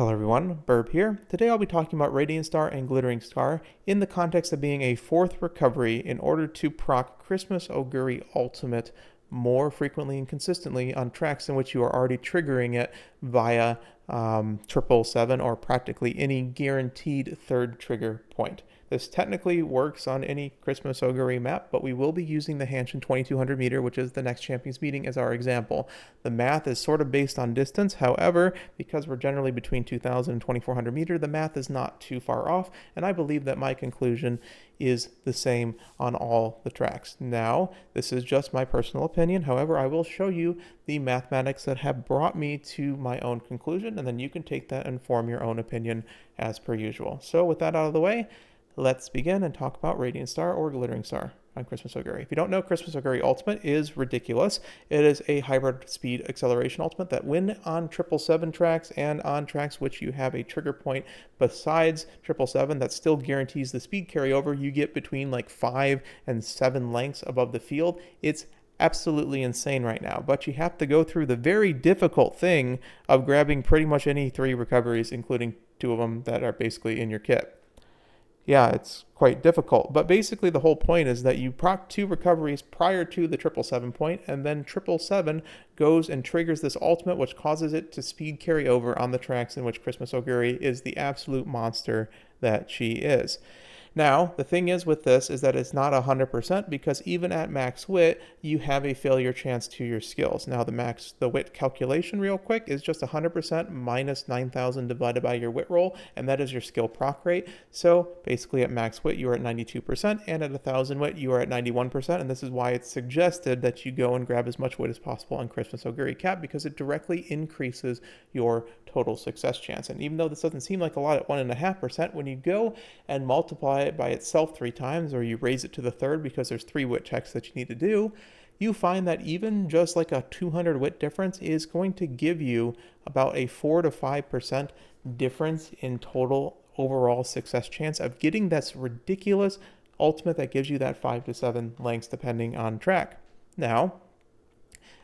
Hello everyone, Burb here. Today I'll be talking about Radiant Star and Glittering Star in the context of being a fourth recovery in order to proc Christmas Oguri Ultimate more frequently and consistently on tracks in which you are already triggering it via 777 or practically any guaranteed third trigger point. This technically works on any Christmas Oguri map, but we will be using the Hanshin 2200 meter, which is the next Champions meeting, as our example. The math is sort of based on distance. However, because we're generally between 2000 and 2400 meter, the math is not too far off, and I believe that my conclusion is the same on all the tracks. Now, this is just my personal opinion. However, I will show you the mathematics that have brought me to my own conclusion, and then you can take that and form your own opinion as per usual. So with that out of the way, let's begin and talk about Radiant Star or Glittering Star on Christmas Oguri. If you don't know, Christmas Oguri Ultimate is ridiculous. It is a hybrid speed acceleration ultimate that when on 777 tracks and on tracks which you have a trigger point besides 777 that still guarantees the speed carryover, you get between like 5 and 7 lengths above the field. It's absolutely insane right now, but you have to go through the very difficult thing of grabbing pretty much any 3 recoveries, including 2 of them that are basically in your kit. Yeah, it's quite difficult, but basically the whole point is that you proc 2 recoveries prior to the 777 point, and then 777 goes and triggers this ultimate, which causes it to speed carry over on the tracks in which Christmas Oguri is the absolute monster that she is. Now, the thing is with this is that it's not 100% because even at max wit, you have a failure chance to your skills. Now, the wit calculation real quick is just 100% minus 9,000 divided by your wit roll, and that is your skill proc rate. So basically at max wit, you are at 92%, and at 1,000 wit, you are at 91%, and this is why it's suggested that you go and grab as much wit as possible on Christmas Oguri Cap because it directly increases your total success chance. And even though this doesn't seem like a lot at 1.5%, when you go and multiply it by itself 3 times, or you raise it to the third because there's 3 wit checks that you need to do, you find that even just like a 200 wit difference is going to give you about a 4 to 5% difference in total overall success chance of getting this ridiculous ultimate that gives you that 5 to 7 lengths depending on track. Now,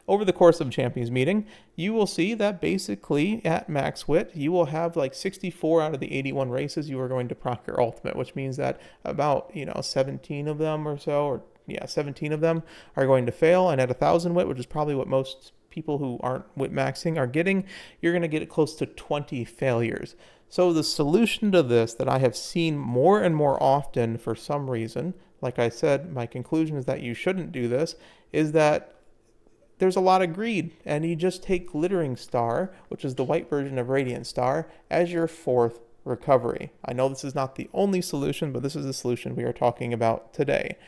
over the course of Champions meeting, you will see that basically at max wit, you will have like 64 out of the 81 races you are going to proc your ultimate, which means that about, 17 of them or so, or 17 of them are going to fail. And at 1,000 wit, which is probably what most people who aren't wit maxing are getting, you're going to get close to 20 failures. So the solution to this that I have seen more and more often for some reason, like I said, my conclusion is that you shouldn't do this, is that there's a lot of greed, and you just take Glittering Star, which is the white version of Radiant Star, as your 4th recovery. I know this is not the only solution, but this is the solution we are talking about today.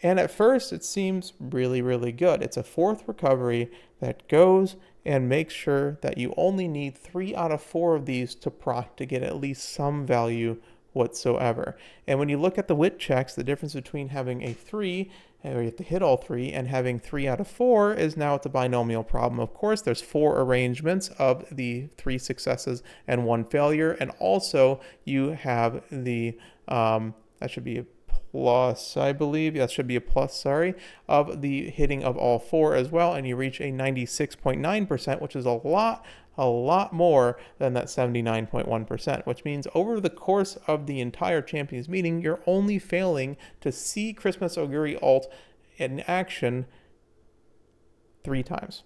And at first, it seems really, really good. It's a 4th recovery that goes and makes sure that you only need 3 out of 4 of these to proc to get at least some value whatsoever. And when you look at the wit checks, the difference between having a 3, or you have to hit all 3, and having 3 out of 4 is now it's a binomial problem. Of course, there's 4 arrangements of the 3 successes and 1 failure, and also you have the, that should be a plus, I believe. Yeah, it should be a plus, sorry, of the hitting of all 4 as well, and you reach a 96.9%, which is a lot more than that 79.1%, which means over the course of the entire Champions meeting, you're only failing to see Christmas Oguri ult in action 3 times,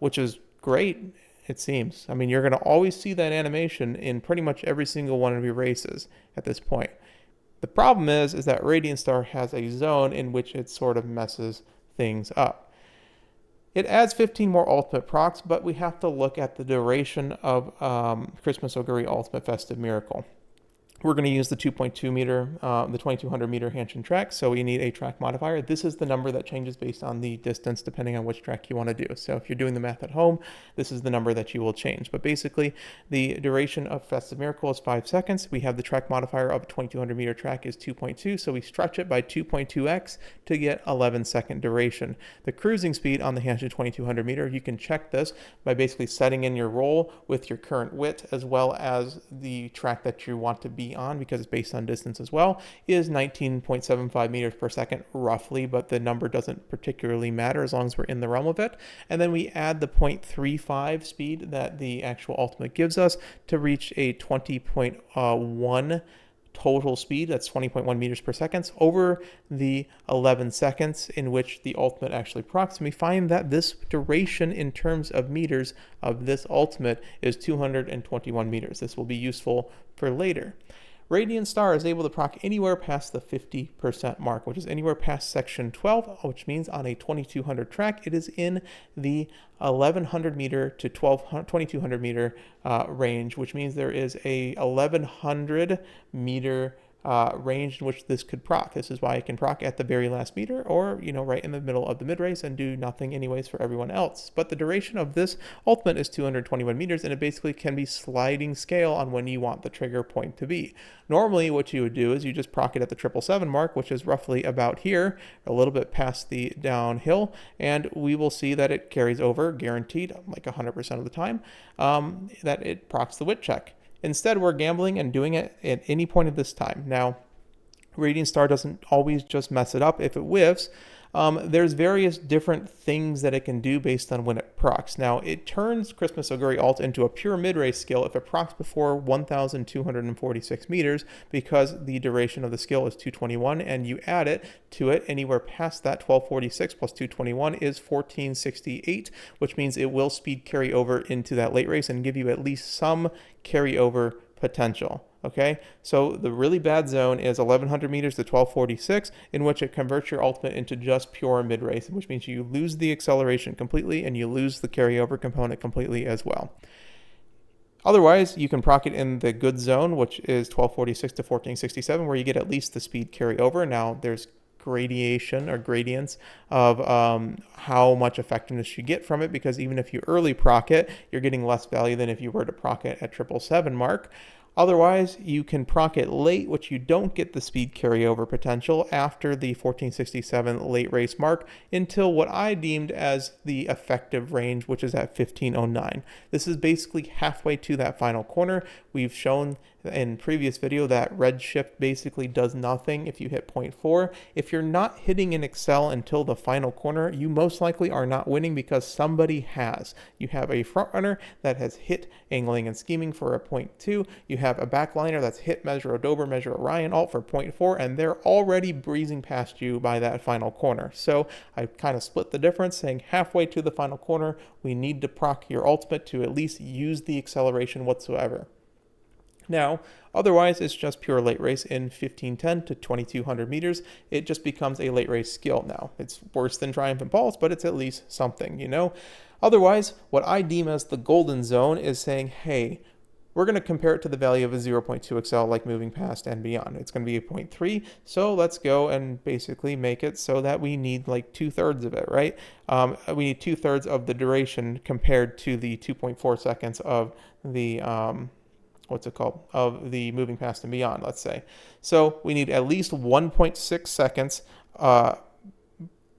which is great, it seems. I mean, you're going to always see that animation in pretty much every single one of your races at this point. The problem is that Radiant Star has a zone in which it sort of messes things up. It adds 15 more ultimate procs, but we have to look at the duration of Christmas Oguri Ultimate Festive Miracle. We're going to use the 2.2 meter, the 2200 meter Hanshin track, so we need a track modifier. This is the number that changes based on the distance depending on which track you want to do. So if you're doing the math at home, this is the number that you will change. But basically, the duration of Festive Miracle is 5 seconds. We have the track modifier of a 2200 meter track is 2.2, so we stretch it by 2.2x to get 11-second duration. The cruising speed on the Hanshin 2200 meter, you can check this by basically setting in your roll with your current wit as well as the track that you want to be beyond, because it's based on distance as well, is 19.75 meters per second roughly, but the number doesn't particularly matter as long as we're in the realm of it. And then we add the 0.35 speed that the actual ultimate gives us to reach a 20.1 total speed. That's 20.1 meters per second over the 11 seconds in which the ultimate actually procs. And we find that this duration in terms of meters of this ultimate is 221 meters. This will be useful for later. Radiant Star is able to proc anywhere past the 50% mark, which is anywhere past section 12, which means on a 2200 track, it is in the 1100 meter to 2200 meter range, which means there is a 1100 meter range in which this could proc. This is why it can proc at the very last meter, or right in the middle of the mid race and do nothing anyways for everyone else. But the duration of this ultimate is 221 meters, and it basically can be sliding scale on when you want the trigger point to be. Normally what you would do is you just proc it at the 777 mark, which is roughly about here, a little bit past the downhill, and we will see that it carries over guaranteed like 100% of the time, that it procs the wit check. Instead, we're gambling and doing it at any point at this time. Now, Radiant Star doesn't always just mess it up if it whiffs. There's various different things that it can do based on when it procs. Now, it turns Christmas Oguri Alt into a pure mid-race skill if it procs before 1,246 meters, because the duration of the skill is 221, and you add it to it anywhere past that 1246 plus 221 is 1468, which means it will speed carry over into that late race and give you at least some carryover potential. Okay, so the really bad zone is 1100 meters to 1246, in which it converts your ultimate into just pure mid-race, which means you lose the acceleration completely and you lose the carryover component completely as well. Otherwise, you can proc it in the good zone, which is 1246 to 1467, where you get at least the speed carryover. Now, there's gradation or gradients of how much effectiveness you get from it, because even if you early proc it, you're getting less value than if you were to proc it at 777 mark. Otherwise, you can proc it late, which you don't get the speed carryover potential after the 1467 late race mark until what I deemed as the effective range, which is at 1509. This is basically halfway to that final corner. We've shown in previous video that red shift basically does nothing if you hit 0.4. If you're not hitting an excel until the final corner, you most likely are not winning because somebody has. You have a front runner that has hit angling and scheming for a 0.2. You have a backliner that's hit measure Dober, measure Orion alt for 0.4, and they're already breezing past you by that final corner. So I kind of split the difference, saying halfway to the final corner, we need to proc your ultimate to at least use the acceleration whatsoever. Now, otherwise, it's just pure late race in 1510 to 2200 meters. It just becomes a late race skill now. It's worse than Triumphant Pulse, but it's at least something, Otherwise, what I deem as the golden zone is saying, hey, we're going to compare it to the value of a 0.2 excel like moving past and beyond. It's going to be a 0.3, so let's go and basically make it so that we need like 2/3 of it, right? We need 2/3 of the duration compared to the 2.4 seconds of the of the moving past and beyond, let's say. So we need at least 1.6 seconds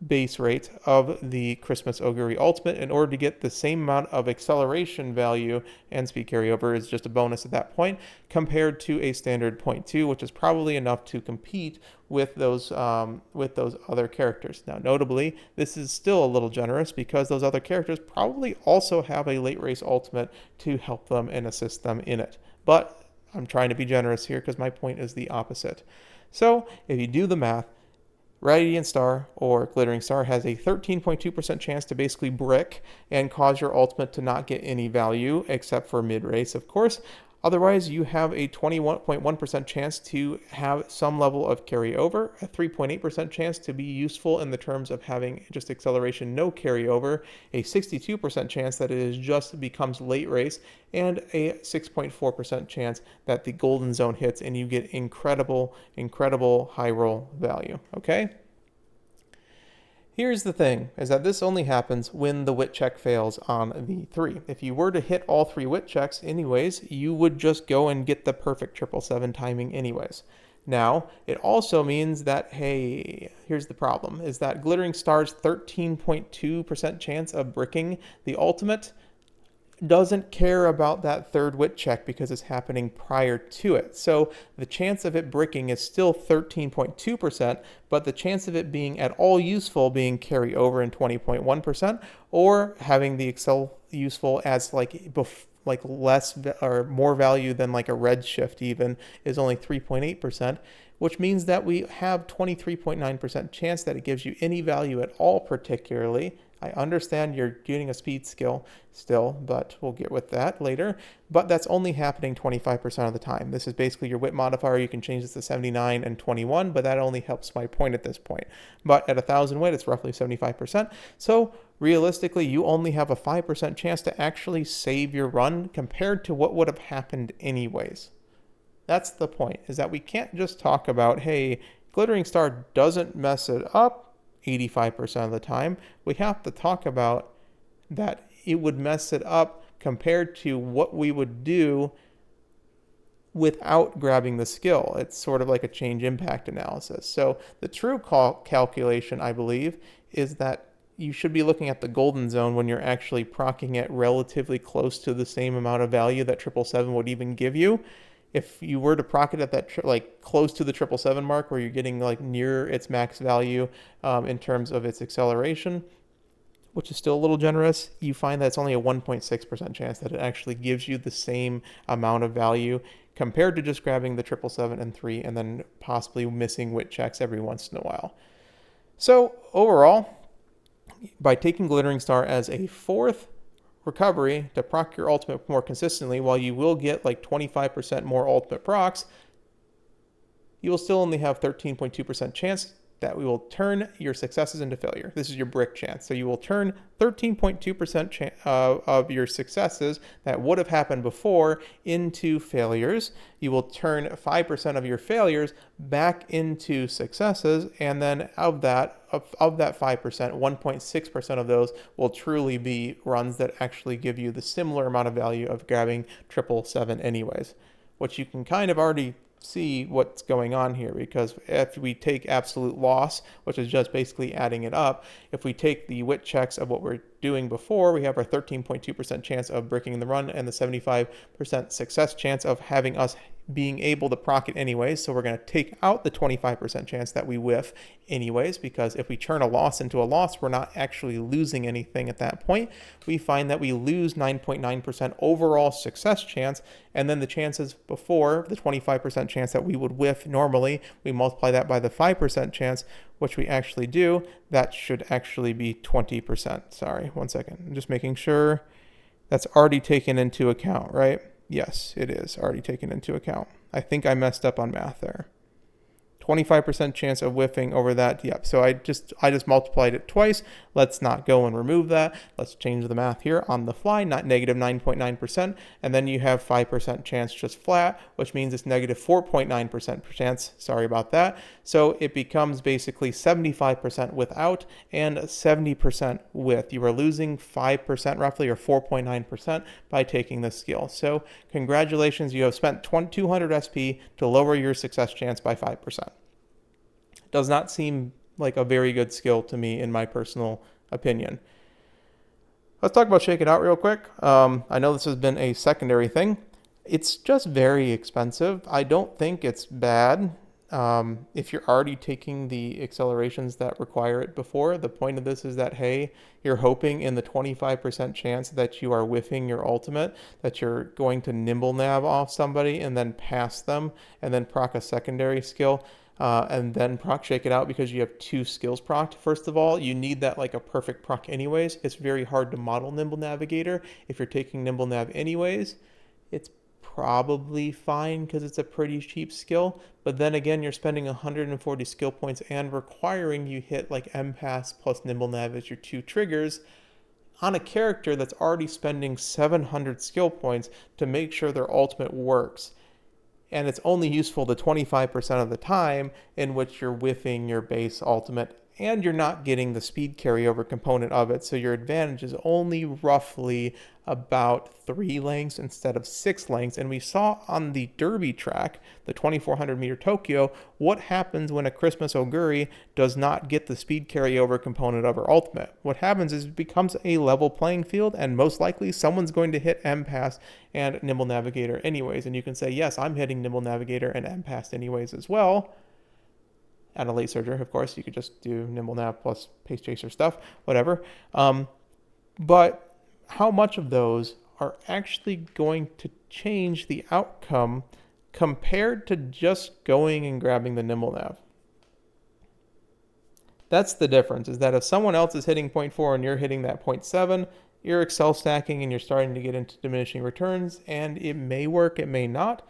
base rate of the Christmas Oguri Ultimate in order to get the same amount of acceleration value, and speed carryover is just a bonus at that point, compared to a standard 0.2, which is probably enough to compete with those other characters. Now, notably, this is still a little generous because those other characters probably also have a late race ultimate to help them and assist them in it. But I'm trying to be generous here because my point is the opposite. So if you do the math, Radiant Star or Glittering Star has a 13.2% chance to basically brick and cause your ultimate to not get any value except for mid-race, of course. Otherwise, you have a 21.1% chance to have some level of carryover, a 3.8% chance to be useful in the terms of having just acceleration, no carryover, a 62% chance that it is just becomes late race, and a 6.4% chance that the golden zone hits and you get incredible high roll value, okay? Here's the thing, is that this only happens when the wit check fails on the 3. If you were to hit all 3 wit checks anyways, you would just go and get the perfect 777 timing anyways. Now, it also means that, hey, here's the problem, is that Glittering Star's 13.2% chance of bricking the ultimate doesn't care about that third wit check because it's happening prior to it. So the chance of it bricking is still 13.2%, but the chance of it being at all useful being carry over in 20.1%, or having the Excel useful as like less or more value than like a red shift even is only 3.8%, which means that we have 23.9% chance that it gives you any value at all particularly. I understand you're getting a speed skill still, but we'll get with that later. But that's only happening 25% of the time. This is basically your wit modifier. You can change this to 79 and 21, but that only helps my point at this point. But at 1,000 wit, it's roughly 75%. So realistically, you only have a 5% chance to actually save your run compared to what would have happened anyways. That's the point, is that we can't just talk about, hey, Glittering Star doesn't mess it up 85% of the time. We have to talk about that it would mess it up compared to what we would do without grabbing the skill. It's sort of like a change impact analysis. So the true calculation, I believe, is that you should be looking at the golden zone when you're actually proccing it relatively close to the same amount of value that 777 would even give you. If you were to proc it at that like close to the 777 mark, where you're getting like near its max value in terms of its acceleration, which is still a little generous, you find that it's only a 1.6% chance that it actually gives you the same amount of value compared to just grabbing the 777 and 3 and then possibly missing wit checks every once in a while. So overall, by taking Glittering Star as a fourth recovery to proc your ultimate more consistently, while you will get like 25% more ultimate procs, you will still only have 13.2% chance that we will turn your successes into failure. This is your brick chance. So you will turn 13.2% of your successes that would have happened before into failures. You will turn 5% of your failures back into successes, and then of that 5%, 1.6% of those will truly be runs that actually give you the similar amount of value of grabbing 777 anyways, which you can kind of already see what's going on here, because if we take absolute loss, which is just basically adding it up, if we take the wit checks of what we're doing before, we have our 13.2% chance of breaking the run and the 75% success chance of having us being able to proc it anyways. So we're going to take out the 25% chance that we whiff anyways, because if we turn a loss into a loss, we're not actually losing anything at that point. We find that we lose 9.9% overall success chance, and then the chances before, the 25% chance that we would whiff normally, we multiply that by the 5% chance, which we actually do. That should actually be 20%. Sorry, one second. I'm just making sure that's already taken into account, right? Yes, it is already taken into account. I think I messed up on math there. 25% chance of whiffing over that. Yep. So I just multiplied it twice. Let's not go and remove that. Let's change the math here on the fly, not negative 9.9%. And then you have 5% chance just flat, which means it's negative 4.9% chance. Sorry about that. So it becomes basically 75% without and 70% with. You are losing 5% roughly, or 4.9% by taking this skill. So congratulations, you have spent 200 SP to lower your success chance by 5%. Does not seem like a very good skill to me, in my personal opinion. Let's talk about Shake It Out real quick. I know this has been a secondary thing. It's just very expensive. I don't think it's bad. If you're already taking the accelerations that require it before, the point of this is that, hey, you're hoping in the 25% chance that you are whiffing your ultimate, that you're going to nimble nav off somebody and then pass them and then proc a secondary skill. And then proc Shake It Out because you have two skills procced. First of all, you need that like a perfect proc anyways. It's very hard to model Nimble Navigator. If you're taking Nimble Nav anyways, it's probably fine because it's a pretty cheap skill. But then again, you're spending 140 skill points and requiring you hit like MPAST plus Nimble Nav as your two triggers on a character that's already spending 700 skill points to make sure their ultimate works. And it's only useful the 25% of the time in which you're whiffing your base ultimate and you're not getting the speed carryover component of it, so your advantage is only roughly about 3 lengths instead of 6 lengths. And we saw on the derby track, the 2400 meter Tokyo, what happens when a Christmas Oguri does not get the speed carryover component of her ultimate. What happens is it becomes a level playing field, and most likely someone's going to hit MPAST and Nimble Navigator anyways. And you can say, yes, I'm hitting Nimble Navigator and MPAST anyways as well. At a late surger, of course, you could just do Nimble Nav plus Pace Chaser stuff, whatever. But how much of those are actually going to change the outcome compared to just going and grabbing the Nimble Nav? That's the difference, is that if someone else is hitting 0.4 and you're hitting that 0.7, you're Excel stacking and you're starting to get into diminishing returns, and it may work, it may not.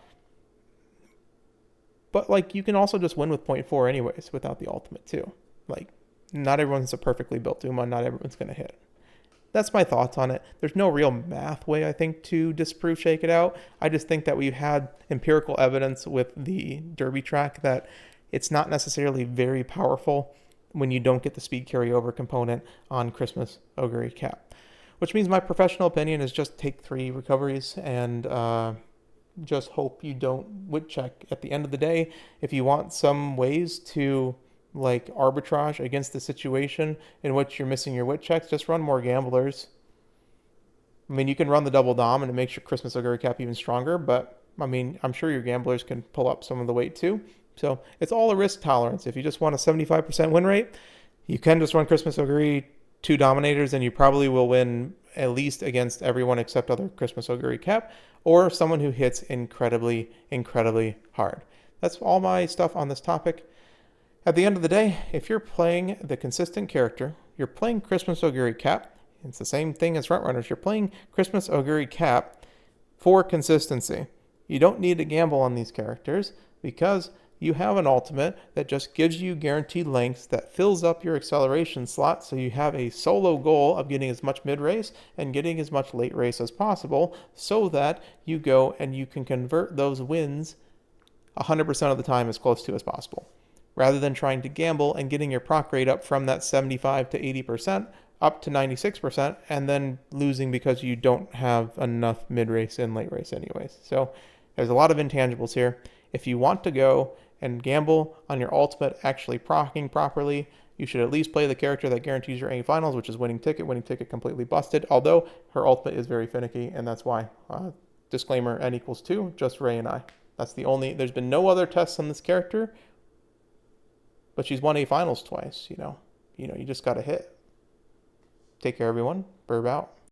But like, you can also just win with 0.4 anyways without the ultimate too. Like, not everyone's a perfectly built Uma, not everyone's going to hit. That's my thoughts on it. There's no real math way, I think, to disprove Shake It Out. I just think that we've had empirical evidence with the derby track that it's not necessarily very powerful when you don't get the speed carryover component on Christmas Oguri Cap. Which means my professional opinion is just take 3 recoveries and just hope you don't wit check at the end of the day. If you want some ways to like arbitrage against the situation in which you're missing your wit checks, just run more gamblers. I mean, you can run the double dom and it makes your Christmas Oguri Cap even stronger, but I mean, I'm sure your gamblers can pull up some of the weight too. So it's all a risk tolerance. If you just want a 75% win rate, you can just run Christmas Oguri 2 dominators and you probably will win at least against everyone except other Christmas Oguri Cap, or someone who hits incredibly, incredibly hard. That's all my stuff on this topic. At the end of the day, if you're playing the consistent character, you're playing Christmas Oguri Cap. It's the same thing as Frontrunners. You're playing Christmas Oguri Cap for consistency. You don't need to gamble on these characters because you have an ultimate that just gives you guaranteed lengths that fills up your acceleration slot, so you have a solo goal of getting as much mid-race and getting as much late race as possible, so that you go and you can convert those wins 100% of the time as close to as possible, rather than trying to gamble and getting your proc rate up from that 75 to 80% up to 96% and then losing because you don't have enough mid-race and late race anyways. So there's a lot of intangibles here. If you want to go and gamble on your ultimate actually proccing properly, you should at least play the character that guarantees your A finals, which is Winning Ticket. Winning Ticket completely busted, although her ultimate is very finicky, and that's why. Disclaimer, N equals 2, just Ray and I. That's the only, there's been no other tests on this character, but she's won A finals twice, you know. You just got to hit. Take care, everyone. Burb out.